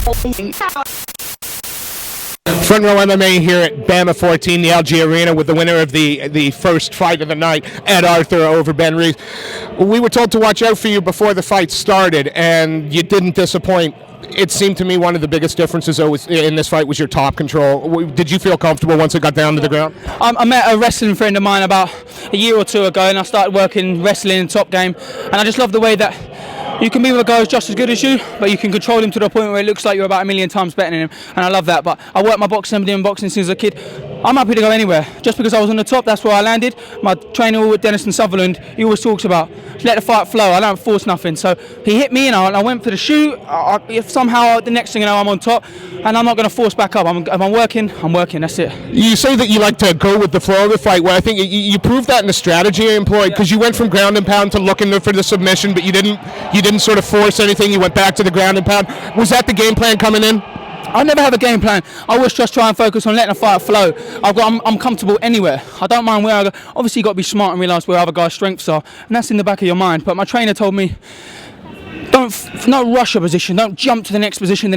Front row MMA here at BAMMA 14, the LG Arena, with the winner of the first fight of the night, Ed Arthur over Ben Rees. We were told to watch out for you before the fight started, and you didn't disappoint. It seemed to me one of the biggest differences in this fight was your top control. Did you feel comfortable once it got down to the ground? I met a wrestling friend of mine about a year or two ago, and I started working wrestling in Top Game, and I just love the way that you can be with a guy who's just as good as you, but you can control him to the point where it looks like you're about a million times better than him, and I love that. But I worked my boxing, I've been doing boxing since I was a kid. I'm happy to go anywhere. Just because I was on the top, that's where I landed. My trainer with Dennis and Sutherland, he always talks about let the fight flow. I don't force nothing. So he hit me, and I went for the shoot. If somehow the next thing you know, I'm on top, and I'm not going to force back up. If I'm working, I'm working. That's it. You say that you like to go with the flow of the fight. Well, I think you proved that in the strategy you employed, because you went from ground and pound to looking for the submission, but you didn't sort of force anything. You went back to the ground and pound. Was that the game plan coming in? I never have a game plan. I always just try and focus on letting the fight flow. I'm comfortable anywhere. I don't mind where I go. Obviously, you've got to be smart and realise where other guys' strengths are, and that's in the back of your mind. But my trainer told me, don't rush a position. Don't jump to the next position.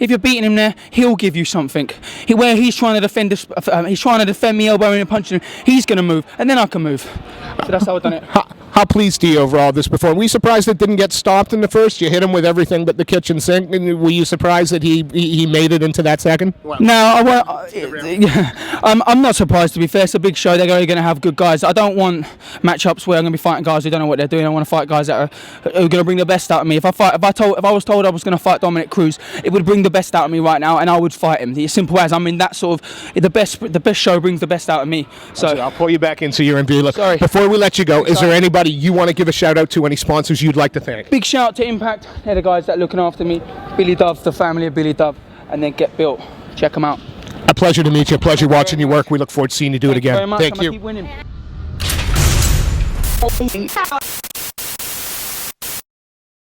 If you're beating him there, he'll give you something. Where he's trying to defend me, elbowing and punching him, he's going to move, and then I can move. So that's how I've done it. How pleased are you overall this performance? Were you surprised it didn't get stopped in the first? You hit him with everything but the kitchen sink. And were you surprised that he made it into that second? No, I'm not surprised, to be fair. It's a big show. They're going to have good guys. I don't want matchups where I'm going to be fighting guys who don't know what they're doing. I want to fight guys that are going to bring the best out of me. If I was told I was going to fight Dominic Cruz, it would bring the best out of me right now, and I would fight him. It's simple as. I'm in that sort of the best show brings the best out of me. So I'll pull you back in so you're in view. Look, sorry. Before we let you go, is there anybody you want to give a shout out to? Any sponsors you'd like to thank? Big shout out to Impact. They're the guys that are looking after me. Billy Dove, the family of Billy Dove, and then Get Built. Check them out. A pleasure to meet you. A pleasure watching you work. We look forward to seeing you do it again. Thank you very much. Thank you. Keep winning.